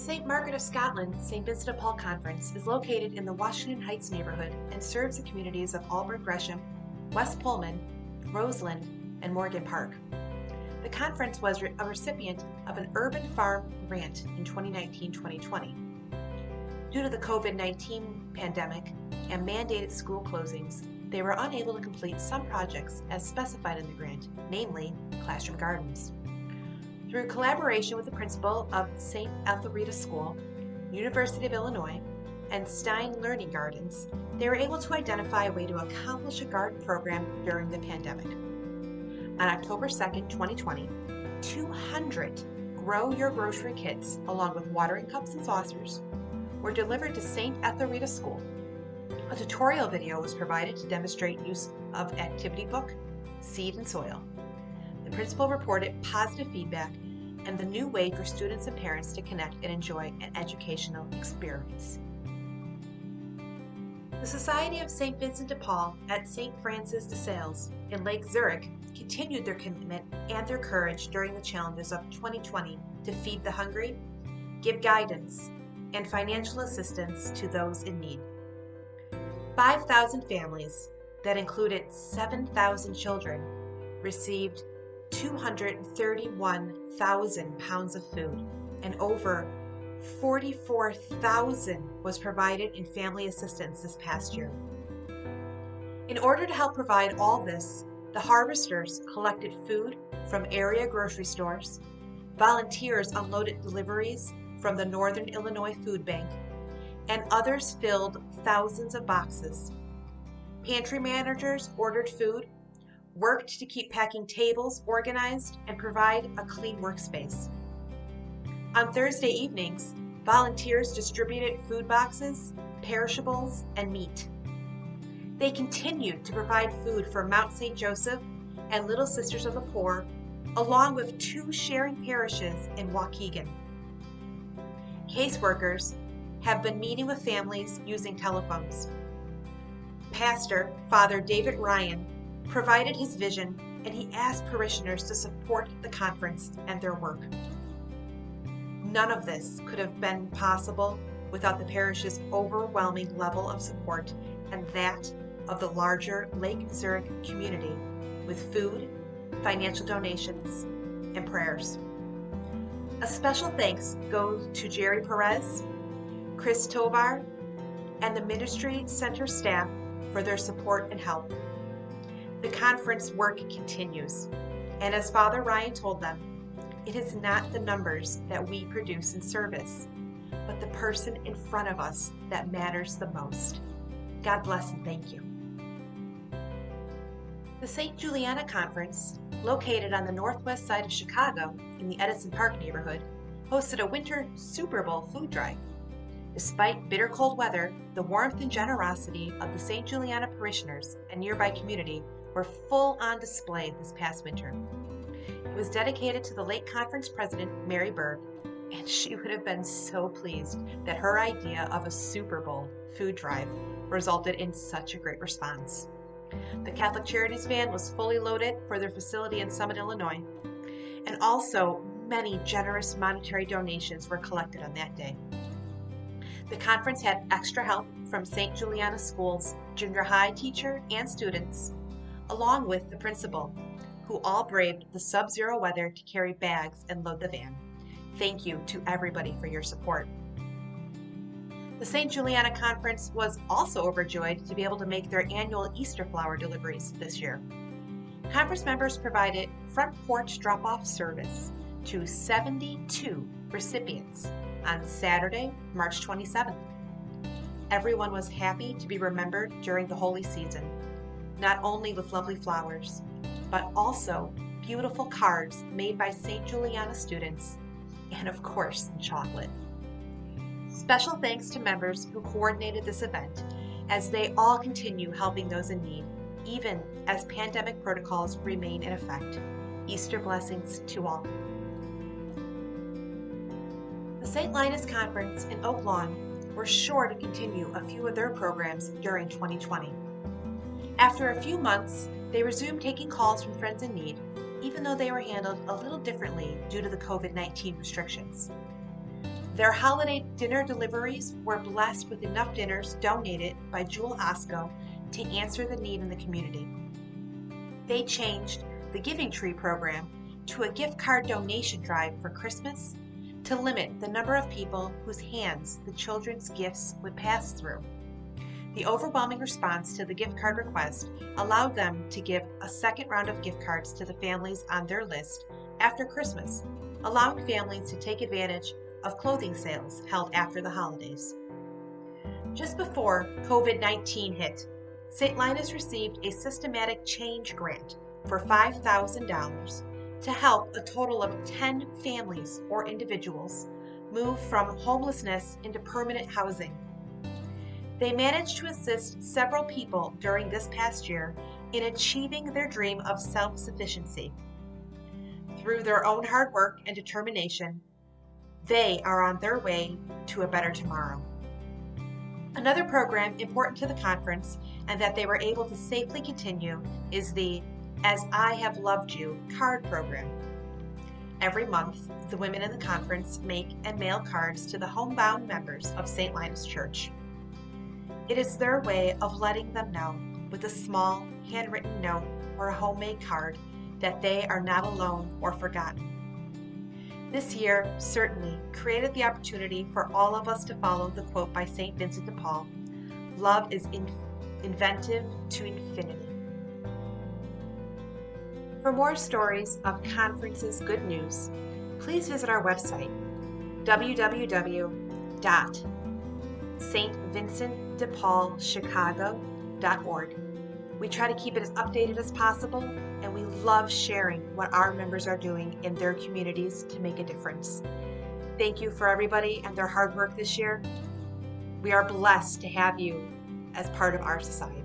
St. Margaret of Scotland St. Vincent de Paul Conference is located in the Washington Heights neighborhood and serves the communities of Auburn Gresham, West Pullman, Roseland, and Morgan Park. The conference was a recipient of an urban farm grant in 2019-2020. Due to the COVID-19 pandemic and mandated school closings, they were unable to complete some projects as specified in the grant, namely classroom gardens. Through collaboration with the principal of St. Ethelreda School, University of Illinois, and Stein Learning Gardens, they were able to identify a way to accomplish a garden program during the pandemic. On October 2nd, 2020, 200 Grow Your Grocery kits, along with watering cups and saucers, were delivered to St. Ethelreda School. A tutorial video was provided to demonstrate use of activity book, seed, and soil. The principal reported positive feedback and the new way for students and parents to connect and enjoy an educational experience. The Society of St. Vincent de Paul at St. Francis de Sales in Lake Zurich continued their commitment and their courage during the challenges of 2020 to feed the hungry, give guidance, and financial assistance to those in need. 5,000 families, that included 7,000 children, received 231,000 pounds of food, and over 44,000 was provided in family assistance this past year. In order to help provide all this, the harvesters collected food from area grocery stores, volunteers unloaded deliveries from the Northern Illinois Food Bank, and others filled thousands of boxes. Pantry managers ordered food, worked to keep packing tables organized, and provide a clean workspace. On Thursday evenings, volunteers distributed food boxes, perishables, and meat. They continued to provide food for Mount St. Joseph and Little Sisters of the Poor, along with 2 sharing parishes in Waukegan. Caseworkers have been meeting with families using telephones. Pastor, Father David Ryan, provided his vision, and he asked parishioners to support the conference and their work. None of this could have been possible without the parish's overwhelming level of support and that of the larger Lake Zurich community with food, financial donations, and prayers. A special thanks goes to Jerry Perez, Chris Tovar, and the Ministry Center staff for their support and help. The conference work continues, and as Father Ryan told them, it is not the numbers that we produce in service, but the person in front of us that matters the most. God bless and thank you. The St. Juliana Conference, located on the northwest side of Chicago in the Edison Park neighborhood, hosted a winter Super Bowl food drive. Despite bitter cold weather, the warmth and generosity of the St. Juliana parishioners and nearby community were full on display this past winter. It was dedicated to the late conference president, Mary Berg, and she would have been so pleased that her idea of a Super Bowl food drive resulted in such a great response. The Catholic Charities van was fully loaded for their facility in Summit, Illinois, and also many generous monetary donations were collected on that day. The conference had extra help from St. Juliana School's junior high teacher and students, along with the principal, who all braved the sub-zero weather to carry bags and load the van. Thank you to everybody for your support. The St. Juliana Conference was also overjoyed to be able to make their annual Easter flower deliveries this year. Conference members provided front porch drop-off service to 72 recipients on Saturday, March 27th. Everyone was happy to be remembered during the holy season, not only with lovely flowers, but also beautiful cards made by St. Juliana students, and of course, chocolate. Special thanks to members who coordinated this event, as they all continue helping those in need, even as pandemic protocols remain in effect. Easter blessings to all. The St. Linus Conference in Oak Lawn were sure to continue a few of their programs during 2020. After a few months, they resumed taking calls from friends in need, even though they were handled a little differently due to the COVID-19 restrictions. Their holiday dinner deliveries were blessed with enough dinners donated by Jewel Osco to answer the need in the community. They changed the Giving Tree program to a gift card donation drive for Christmas to limit the number of people whose hands the children's gifts would pass through. The overwhelming response to the gift card request allowed them to give a second round of gift cards to the families on their list after Christmas, allowing families to take advantage of clothing sales held after the holidays. Just before COVID-19 hit, St. Linus received a systematic change grant for $5,000 to help a total of 10 families or individuals move from homelessness into permanent housing. They managed to assist several people during this past year in achieving their dream of self-sufficiency. Through their own hard work and determination, they are on their way to a better tomorrow. Another program important to the conference and that they were able to safely continue is the As I Have Loved You card program. Every month, the women in the conference make and mail cards to the homebound members of St. Linus Church. It is their way of letting them know with a small handwritten note or a homemade card that they are not alone or forgotten. This year certainly created the opportunity for all of us to follow the quote by St. Vincent de Paul, "Love is inventive to infinity." For more stories of conferences good news, please visit our website, www.stvincentdepaulchicago.org. We try to keep it as updated as possible, and we love sharing what our members are doing in their communities to make a difference. Thank you for everybody and their hard work this year. We are blessed to have you as part of our society.